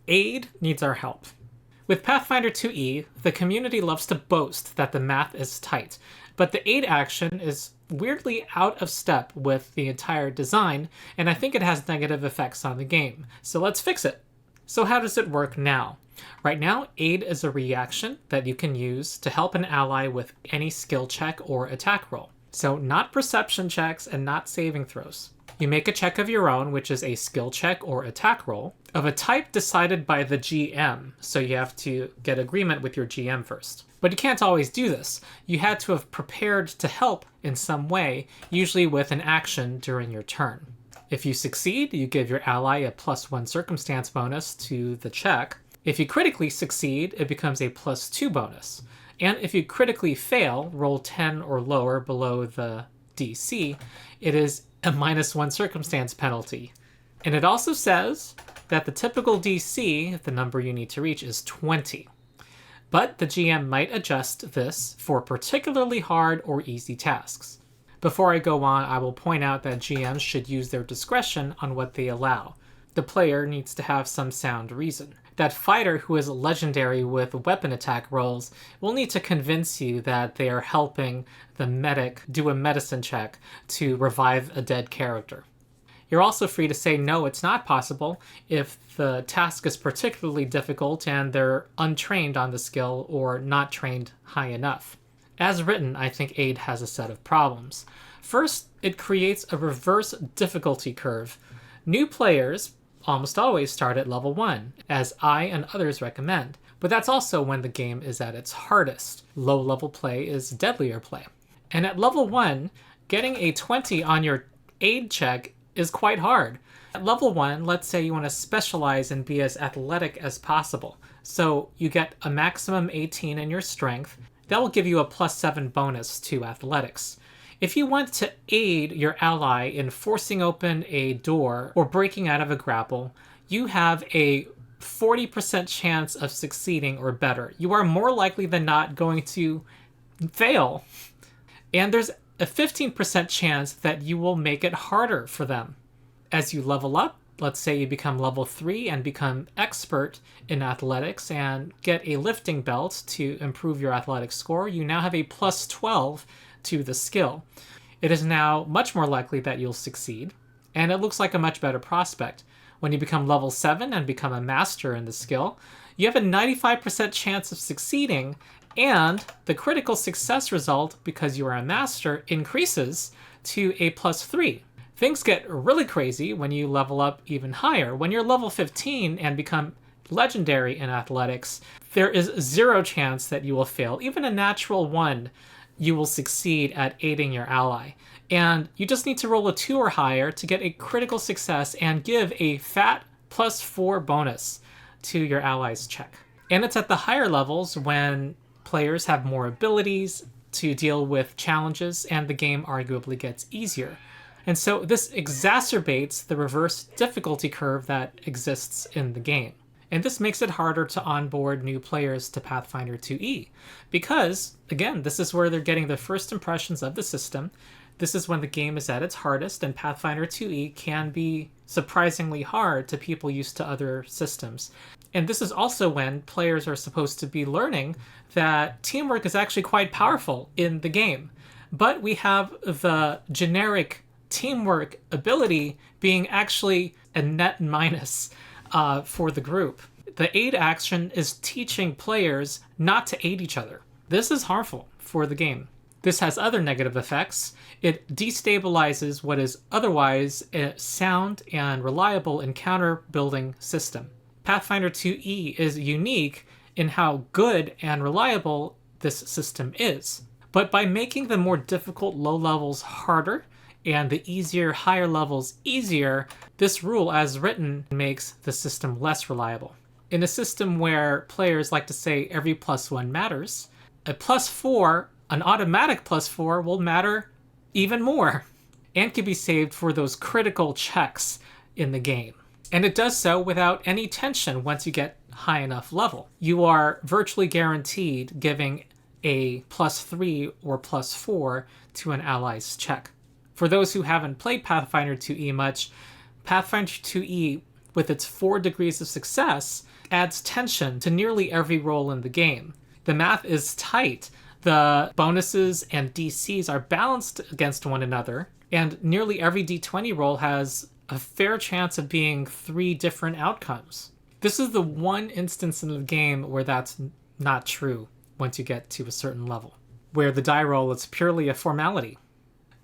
Aid needs our help. With Pathfinder 2e, the community loves to boast that the math is tight, but the aid action is weirdly out of step with the entire design, and I think it has negative effects on the game. So let's fix it. So how does it work now? Right now, aid is a reaction that you can use to help an ally with any skill check or attack roll. So not perception checks and not saving throws. You make a check of your own, which is a skill check or attack roll, of a type decided by the GM, so you have to get agreement with your GM first. But you can't always do this. You had to have prepared to help in some way, usually with an action during your turn. If you succeed, you give your ally a +1 circumstance bonus to the check. If you critically succeed, it becomes a +2 bonus. And if you critically fail, roll 10 or lower below the DC, it is a -1 circumstance penalty. And it also says that the typical DC, the number you need to reach, is 20. But the GM might adjust this for particularly hard or easy tasks. Before I go on, I will point out that GMs should use their discretion on what they allow. The player needs to have some sound reason. That fighter who is legendary with weapon attack rolls will need to convince you that they are helping the medic do a medicine check to revive a dead character. You're also free to say no, it's not possible if the task is particularly difficult and they're untrained on the skill or not trained high enough. As written, I think aid has a set of problems. First, it creates a reverse difficulty curve. New players almost always start at level 1, as I and others recommend. But that's also when the game is at its hardest. Low-level play is deadlier play. And at level 1, getting a 20 on your aid check is quite hard. At level 1, let's say you want to specialize and be as athletic as possible. So you get a maximum 18 in your strength. That will give you a +7 bonus to athletics. If you want to aid your ally in forcing open a door or breaking out of a grapple, you have a 40% chance of succeeding or better. You are more likely than not going to fail. And there's a 15% chance that you will make it harder for them. As you level up, let's say you become level 3 and become expert in athletics and get a lifting belt to improve your athletic score, you now have a +12 to the skill. It is now much more likely that you'll succeed, and it looks like a much better prospect. When you become level 7 and become a master in the skill, you have a 95% chance of succeeding, and the critical success result, because you are a master, increases to a +3. Things get really crazy when you level up even higher. When you're level 15 and become legendary in athletics, there is 0 chance that you will fail. Even a natural 1, you will succeed at aiding your ally. And you just need to roll a 2 or higher to get a critical success and give a fat +4 bonus to your ally's check. And it's at the higher levels when players have more abilities to deal with challenges and the game arguably gets easier. And so this exacerbates the reverse difficulty curve that exists in the game. And this makes it harder to onboard new players to Pathfinder 2e because, again, this is where they're getting their first impressions of the system. This is when the game is at its hardest, and Pathfinder 2e can be surprisingly hard to people used to other systems. And this is also when players are supposed to be learning that teamwork is actually quite powerful in the game. But we have the generic teamwork ability being actually a net minus for the group. The aid action is teaching players not to aid each other. This is harmful for the game. This has other negative effects. It destabilizes what is otherwise a sound and reliable encounter building system. Pathfinder 2e is unique in how good and reliable this system is. But by making the more difficult low levels harder and the easier higher levels easier, this rule as written makes the system less reliable. In a system where players like to say every +1 matters, a +4, an automatic +4 will matter even more and can be saved for those critical checks in the game. And it does so without any tension once you get high enough level. You are virtually guaranteed giving a +3 or +4 to an ally's check. For those who haven't played Pathfinder 2e much, Pathfinder 2e with its 4 degrees of success, adds tension to nearly every roll in the game. The math is tight. The bonuses and DCs are balanced against one another, and nearly every D20 roll has a fair chance of being 3 different outcomes. This is the one instance in the game where that's not true once you get to a certain level, where the die roll is purely a formality.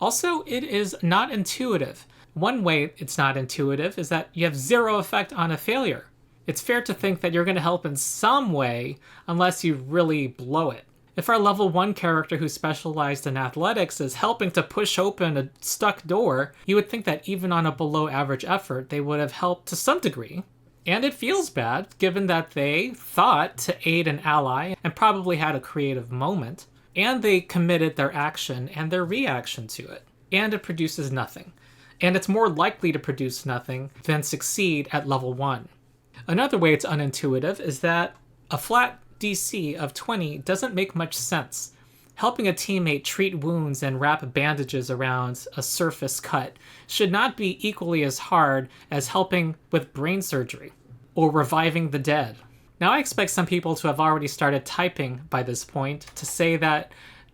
Also, it is not intuitive. One way it's not intuitive is that you have 0 effect on a failure. It's fair to think that you're going to help in some way unless you really blow it. If our level 1 character who specialized in athletics is helping to push open a stuck door, you would think that even on a below average effort, they would have helped to some degree. And it feels bad, given that they thought to aid an ally and probably had a creative moment, and they committed their action and their reaction to it. And it produces nothing. And it's more likely to produce nothing than succeed at level 1. Another way it's unintuitive is that a flat DC of 20 doesn't make much sense. Helping a teammate treat wounds and wrap bandages around a surface cut should not be equally as hard as helping with brain surgery or reviving the dead. Now, I expect some people to have already started typing by this point to say that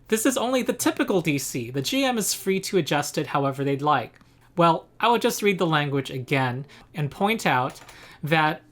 this is only the typical DC. The GM is free to adjust it however they'd like. Well, I would just read the language again and point out that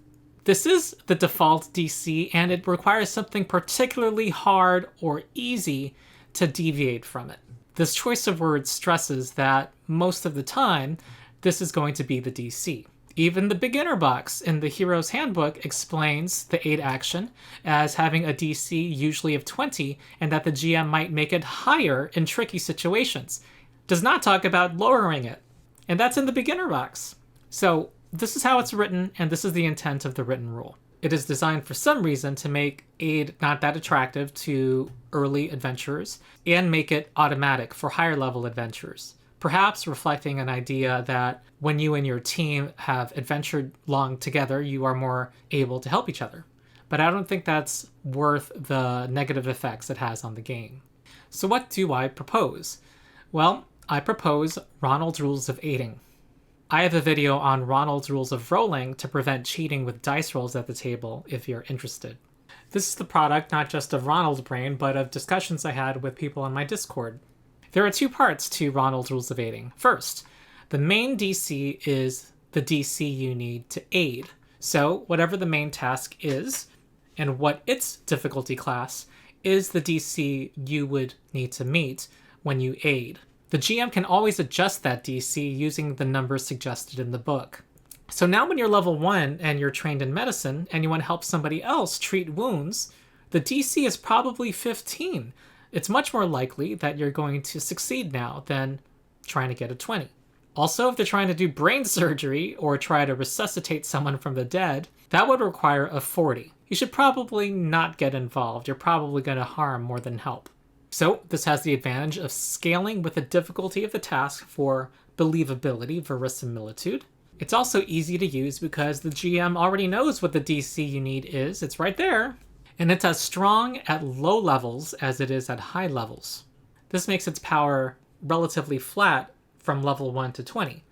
this is the default DC, and it requires something particularly hard or easy to deviate from it. This choice of words stresses that most of the time, this is going to be the DC. Even the beginner box in the Hero's Handbook explains the aid action as having a DC usually of 20, and that the GM might make it higher in tricky situations. Does not talk about lowering it. And that's in the beginner box. So this is how it's written, and this is the intent of the written rule. It is designed for some reason to make aid not that attractive to early adventurers and make it automatic for higher level adventurers, perhaps reflecting an idea that when you and your team have adventured long together, you are more able to help each other. But I don't think that's worth the negative effects it has on the game. So what do I propose? Well, I propose Ronald's rules of aiding. I have a video on Ronald's rules of rolling to prevent cheating with dice rolls at the table if you're interested. This is the product not just of Ronald's brain, but of discussions I had with people on my Discord. There are 2 parts to Ronald's rules of aiding. First, the main DC is the DC you need to aid. So whatever the main task is, and what its difficulty class, is the DC you would need to meet when you aid. The GM can always adjust that DC using the numbers suggested in the book. So now when you're level 1 and you're trained in medicine and you want to help somebody else treat wounds, the DC is probably 15. It's much more likely that you're going to succeed now than trying to get a 20. Also, if they're trying to do brain surgery or try to resuscitate someone from the dead, that would require a 40. You should probably not get involved. You're probably going to harm more than help. So this has the advantage of scaling with the difficulty of the task for believability, verisimilitude. It's also easy to use because the GM already knows what the DC you need is. It's right there. And it's as strong at low levels as it is at high levels. This makes its power relatively flat from level 1 to 20.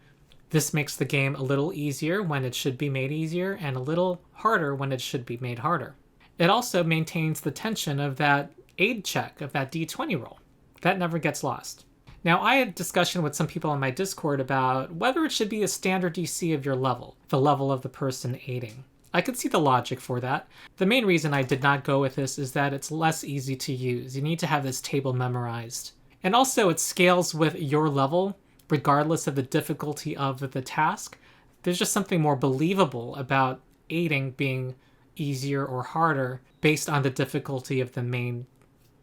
This makes the game a little easier when it should be made easier and a little harder when it should be made harder. It also maintains the tension of that aid check, of that D20 roll. That never gets lost. Now, I had a discussion with some people on my Discord about whether it should be a standard DC of your level, the level of the person aiding. I could see the logic for that. The main reason I did not go with this is that it's less easy to use. You need to have this table memorized. And also it scales with your level, regardless of the difficulty of the task. There's just something more believable about aiding being easier or harder based on the difficulty of the main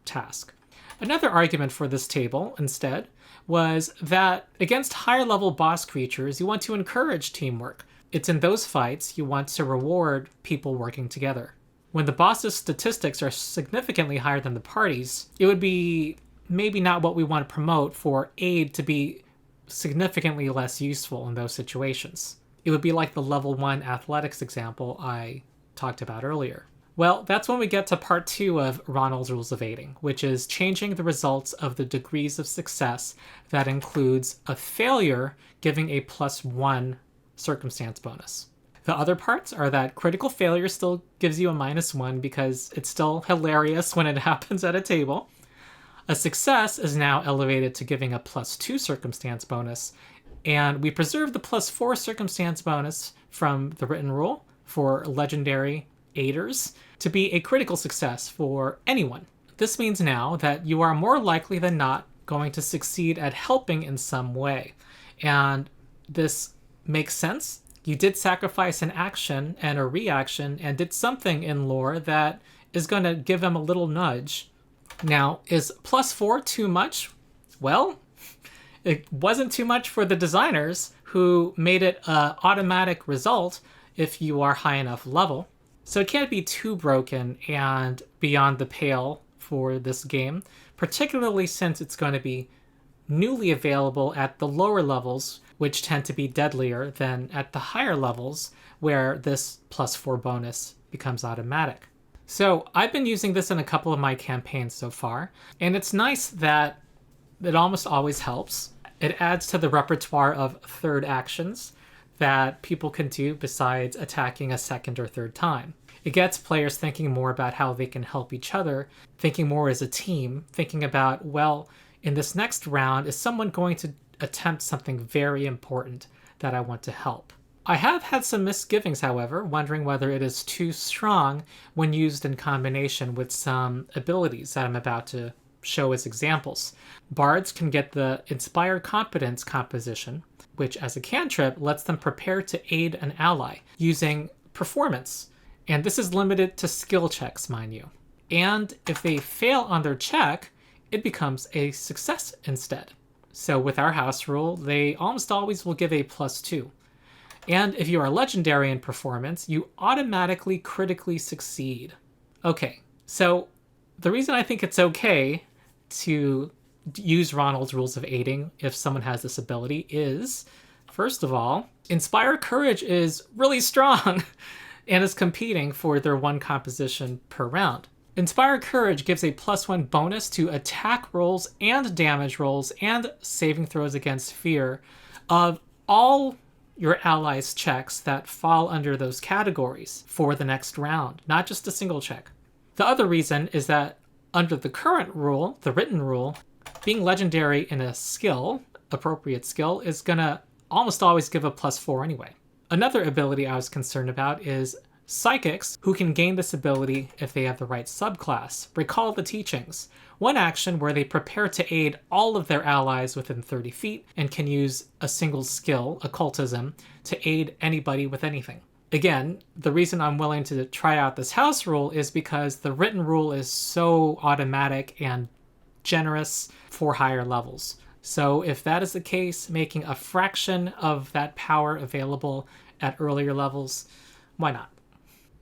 task. Another argument for this table, instead, was that against higher level boss creatures, you want to encourage teamwork. It's in those fights you want to reward people working together. When the boss's statistics are significantly higher than the party's, it would be maybe not what we want to promote for aid to be significantly less useful in those situations. It would be like the level 1 athletics example I talked about earlier. Well, that's when we get to part 2 of Ronald's rules of aiding, which is changing the results of the degrees of success that includes a failure giving a +1 circumstance bonus. The other parts are that critical failure still gives you a -1 because it's still hilarious when it happens at a table. A success is now elevated to giving a +2 circumstance bonus, and we preserve the +4 circumstance bonus from the written rule for legendary aiders to be a critical success for anyone. This means now that you are more likely than not going to succeed at helping in some way. And this makes sense. You did sacrifice an action and a reaction and did something in lore that is going to give them a little nudge. Now, is +4 too much? Well, it wasn't too much for the designers who made it an automatic result if you are high enough level. So it can't be too broken and beyond the pale for this game, particularly since it's going to be newly available at the lower levels, which tend to be deadlier than at the higher levels where this +4 bonus becomes automatic. So I've been using this in a couple of my campaigns so far, and it's nice that it almost always helps. It adds to the repertoire of third actions that people can do besides attacking a second or third time. It gets players thinking more about how they can help each other, thinking more as a team, thinking about, well, in this next round, is someone going to attempt something very important that I want to help? I have had some misgivings, however, wondering whether it is too strong when used in combination with some abilities that I'm about to show as examples. Bards can get the Inspired Competence composition, which as a cantrip lets them prepare to aid an ally using performance. And this is limited to skill checks, mind you. And if they fail on their check, it becomes a success instead. So with our house rule, they almost always will give a +2. And if you are legendary in performance, you automatically critically succeed. Okay, so the reason I think it's okay to use Ronald's rules of aiding if someone has this ability is, first of all, Inspired Courage is really strong and is competing for their 1 composition per round. Inspired Courage gives a +1 bonus to attack rolls and damage rolls and saving throws against fear of all your allies' checks that fall under those categories for the next round, not just a single check. The other reason is that under the current rule, the written rule, being legendary in a skill, appropriate skill, is gonna almost always give a +4 anyway. Another ability I was concerned about is Psychics, who can gain this ability if they have the right subclass. Recall the teachings. 1 action where they prepare to aid all of their allies within 30 feet and can use a single skill, occultism, to aid anybody with anything. Again, the reason I'm willing to try out this house rule is because the written rule is so automatic and generous for higher levels. So if that is the case, making a fraction of that power available at earlier levels, why not?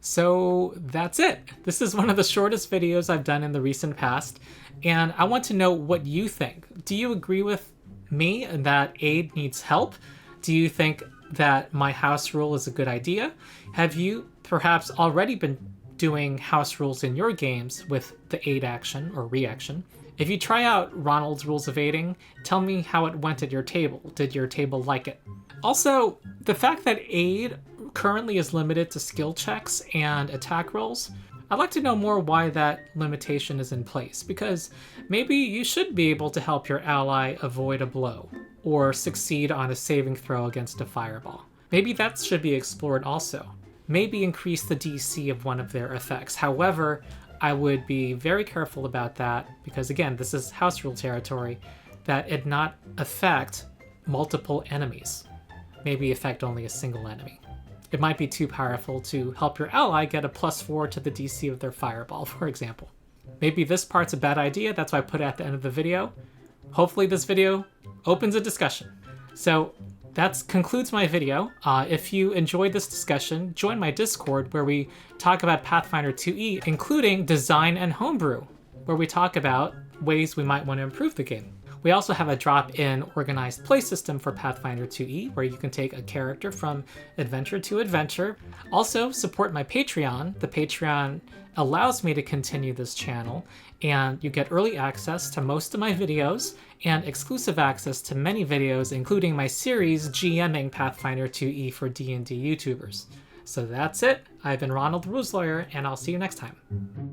So that's it. This is one of the shortest videos I've done in the recent past, and I want to know what you think. Do you agree with me that aid needs help? Do you think that my house rule is a good idea? Have you perhaps already been doing house rules in your games with the aid action or reaction? If you try out Ronald's rules of aiding, tell me how it went at your table. Did your table like it? Also, the fact that aid currently is limited to skill checks and attack rolls, I'd like to know more why that limitation is in place, because maybe you should be able to help your ally avoid a blow or succeed on a saving throw against a fireball. Maybe that should be explored also. Maybe increase the DC of one of their effects. However, I would be very careful about that because, again, this is house rule territory, that it not affect multiple enemies. Maybe affect only a single enemy. It might be too powerful to help your ally get a +4 to the DC of their fireball, for example. Maybe this part's a bad idea, that's why I put it at the end of the video. Hopefully this video opens a discussion. So that concludes my video. If you enjoyed this discussion, join my Discord where we talk about Pathfinder 2e, including design and homebrew, where we talk about ways we might want to improve the game. We also have a drop-in organized play system for Pathfinder 2e, where you can take a character from adventure to adventure. Also, support my Patreon. The Patreon allows me to continue this channel, and you get early access to most of my videos and exclusive access to many videos, including my series GMing Pathfinder 2e for D&D YouTubers. So that's it. I've been Ronald the Rules Lawyer, and I'll see you next time.